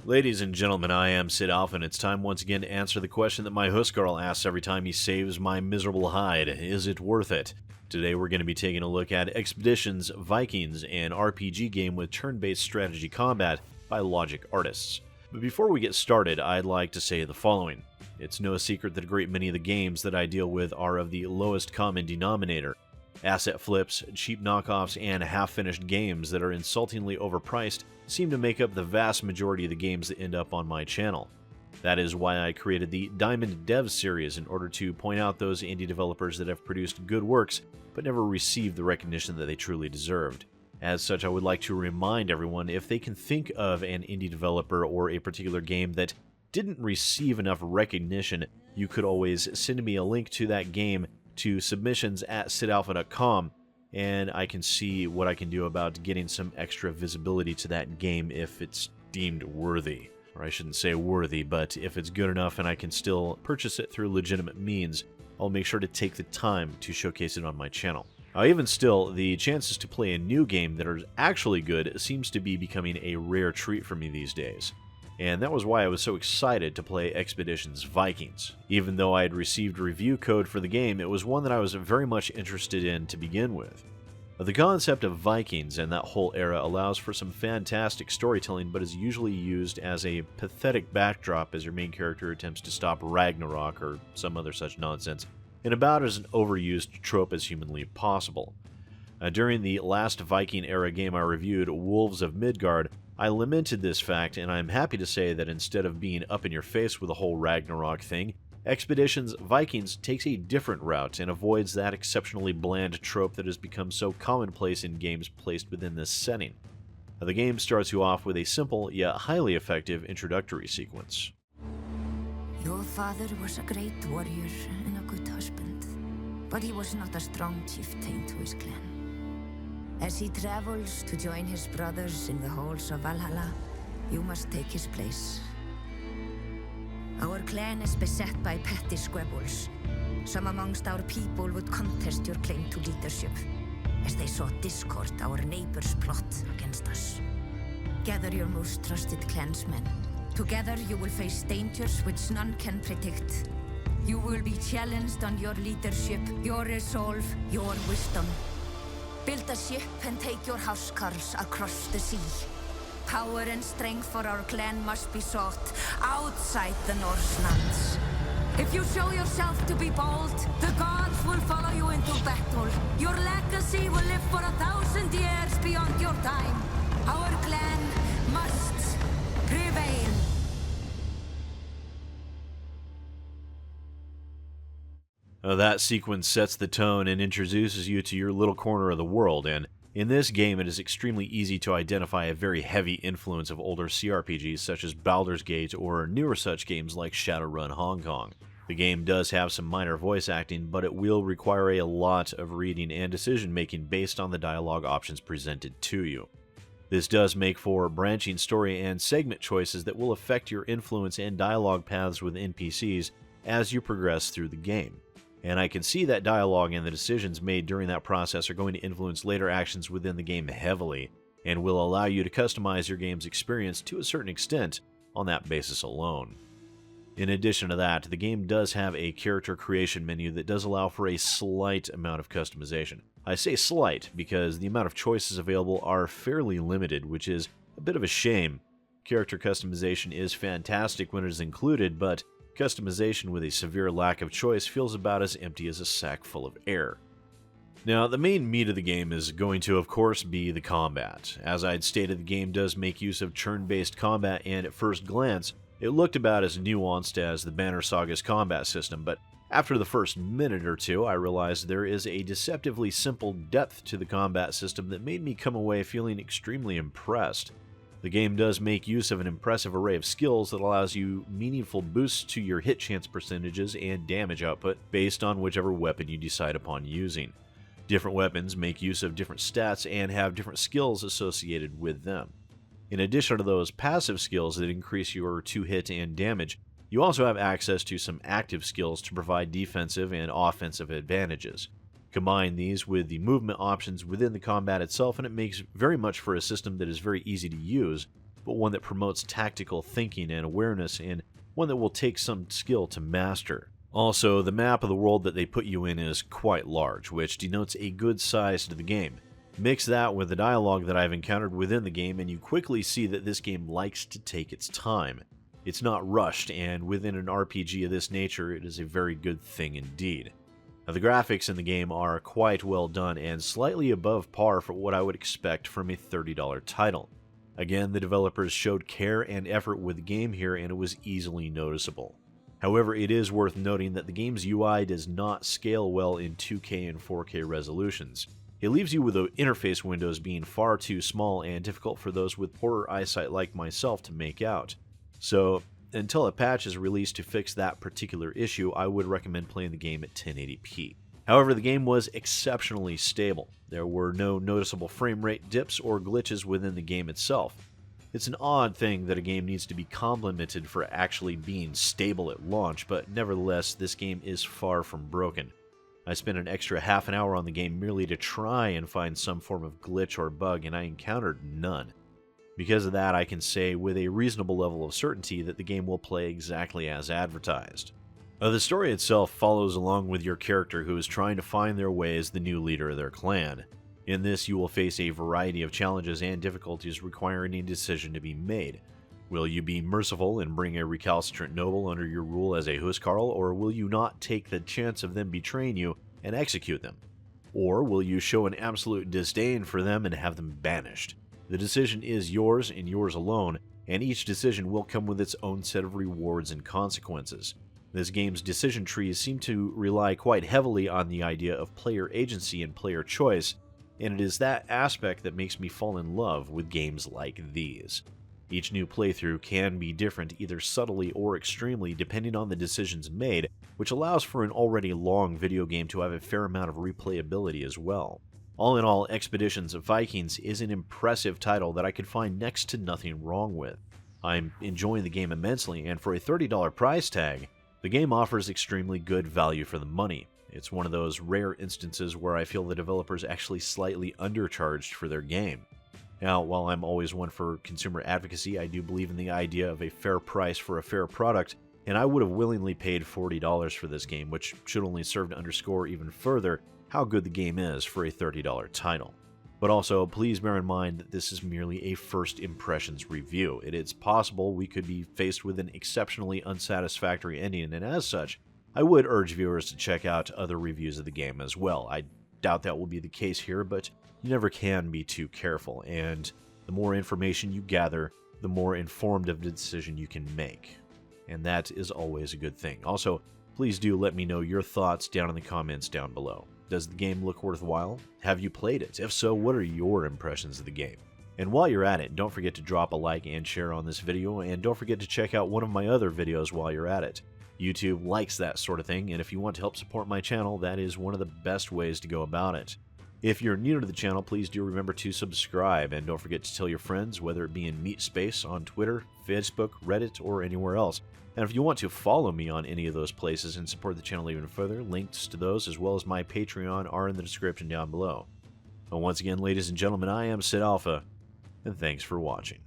Ladies and gentlemen, I am SidAlpha, and it's time once again to answer the question that my host girl asks every time he saves my miserable hide. Is it worth it? Today we're going to be taking a look at Expeditions, Vikings, an RPG game with turn-based strategy combat by Logic Artists. But before we get started, I'd like to say the following. It's no secret that a great many of the games that I deal with are of the lowest common denominator. Asset flips, cheap knockoffs, and half-finished games that are insultingly overpriced seem to make up the vast majority of the games that end up on my channel. That is why I created the Diamond Dev series in order to point out those indie developers that have produced good works but never received the recognition that they truly deserved. As such, I would like to remind everyone, if they can think of an indie developer or a particular game that didn't receive enough recognition, you could always send me a link to that game to submissions@sidalpha.com, and I can see what I can do about getting some extra visibility to that game if it's deemed worthy. Or I shouldn't say worthy, but if it's good enough and I can still purchase it through legitimate means, I'll make sure to take the time to showcase it on my channel. Even still, the chances to play a new game that are actually good seems to be becoming a rare treat for me these days. And that was why I was so excited to play Expeditions Vikings. Even though I had received review code for the game, it was one that I was very much interested in to begin with. The concept of Vikings and that whole era allows for some fantastic storytelling, but is usually used as a pathetic backdrop as your main character attempts to stop Ragnarok or some other such nonsense, and about as an overused trope as humanly possible. During the last Viking era game I reviewed, Wolves of Midgard, I lamented this fact, and I'm happy to say that instead of being up in your face with the whole Ragnarok thing, Expeditions Vikings takes a different route and avoids that exceptionally bland trope that has become so commonplace in games placed within this setting. The game starts you off with a simple yet highly effective introductory sequence. Your father was a great warrior and a good husband, but he was not a strong chieftain to his clan. As he travels to join his brothers in the halls of Valhalla, you must take his place. Our clan is beset by petty squabbles. Some amongst our people would contest your claim to leadership, as they saw discord our neighbors plot against us. Gather your most trusted clansmen. Together you will face dangers which none can predict. You will be challenged on your leadership, your resolve, your wisdom. Build a ship and take your housecarls across the sea. Power and strength for our clan must be sought outside the Norse lands. If you show yourself to be bold, the gods will follow you into battle. Your legacy will live for 1,000 years beyond your time. Our clan must prevail. That sequence sets the tone and introduces you to your little corner of the world, and in this game it is extremely easy to identify a very heavy influence of older CRPGs such as Baldur's Gate or newer such games like Shadowrun Hong Kong. The game does have some minor voice acting, but it will require a lot of reading and decision-making based on the dialogue options presented to you. This does make for branching story and segment choices that will affect your influence and dialogue paths with NPCs as you progress through the game. And I can see that dialogue and the decisions made during that process are going to influence later actions within the game heavily, and will allow you to customize your game's experience to a certain extent on that basis alone. In addition to that, the game does have a character creation menu that does allow for a slight amount of customization. I say slight because the amount of choices available are fairly limited, which is a bit of a shame. Character customization is fantastic when it is included, but customization with a severe lack of choice feels about as empty as a sack full of air. Now, the main meat of the game is going to, of course, be the combat. As I'd stated, the game does make use of turn-based combat, and at first glance, it looked about as nuanced as the Banner Saga's combat system, but after the first minute or two, I realized there is a deceptively simple depth to the combat system that made me come away feeling extremely impressed. The game does make use of an impressive array of skills that allows you meaningful boosts to your hit chance percentages and damage output based on whichever weapon you decide upon using. Different weapons make use of different stats and have different skills associated with them. In addition to those passive skills that increase your 2-hit and damage, you also have access to some active skills to provide defensive and offensive advantages. Combine these with the movement options within the combat itself, and it makes very much for a system that is very easy to use, but one that promotes tactical thinking and awareness, and one that will take some skill to master. Also, the map of the world that they put you in is quite large, which denotes a good size to the game. Mix that with the dialogue that I've encountered within the game, and you quickly see that this game likes to take its time. It's not rushed, and within an RPG of this nature, it is a very good thing indeed. Now, the graphics in the game are quite well done and slightly above par for what I would expect from a $30 title. Again, the developers showed care and effort with the game here, and it was easily noticeable. However, it is worth noting that the game's UI does not scale well in 2K and 4K resolutions. It leaves you with the interface windows being far too small and difficult for those with poorer eyesight like myself to make out. So, until a patch is released to fix that particular issue, I would recommend playing the game at 1080p. However, the game was exceptionally stable. There were no noticeable frame rate dips or glitches within the game itself. It's an odd thing that a game needs to be complimented for actually being stable at launch, but nevertheless, this game is far from broken. I spent an extra half an hour on the game merely to try and find some form of glitch or bug, and I encountered none. Because of that, I can say with a reasonable level of certainty that the game will play exactly as advertised. The story itself follows along with your character who is trying to find their way as the new leader of their clan. In this, you will face a variety of challenges and difficulties requiring a decision to be made. Will you be merciful and bring a recalcitrant noble under your rule as a huskarl, or will you not take the chance of them betraying you and execute them? Or will you show an absolute disdain for them and have them banished? The decision is yours and yours alone, and each decision will come with its own set of rewards and consequences. This game's decision trees seem to rely quite heavily on the idea of player agency and player choice, and it is that aspect that makes me fall in love with games like these. Each new playthrough can be different either subtly or extremely depending on the decisions made, which allows for an already long video game to have a fair amount of replayability as well. All in all, Expeditions of Vikings is an impressive title that I could find next to nothing wrong with. I'm enjoying the game immensely, and for a $30 price tag, the game offers extremely good value for the money. It's one of those rare instances where I feel the developers actually slightly undercharged for their game. Now, while I'm always one for consumer advocacy, I do believe in the idea of a fair price for a fair product, and I would have willingly paid $40 for this game, which should only serve to underscore even further how good the game is for a $30 title. But also, please bear in mind that this is merely a first impressions review. It is possible we could be faced with an exceptionally unsatisfactory ending, and as such, I would urge viewers to check out other reviews of the game as well. I doubt that will be the case here, but you never can be too careful, and the more information you gather, the more informed of the decision you can make. And that is always a good thing. Also, please do let me know your thoughts down in the comments down below. Does the game look worthwhile? Have you played it? If so, what are your impressions of the game? And while you're at it, don't forget to drop a like and share on this video, and don't forget to check out one of my other videos while you're at it. YouTube likes that sort of thing, and if you want to help support my channel, that is one of the best ways to go about it. If you're new to the channel, please do remember to subscribe, and don't forget to tell your friends, whether it be in MeetSpace, on Twitter, Facebook, Reddit, or anywhere else. And if you want to follow me on any of those places and support the channel even further, links to those as well as my Patreon are in the description down below. And once again, ladies and gentlemen, I am SidAlpha, and thanks for watching.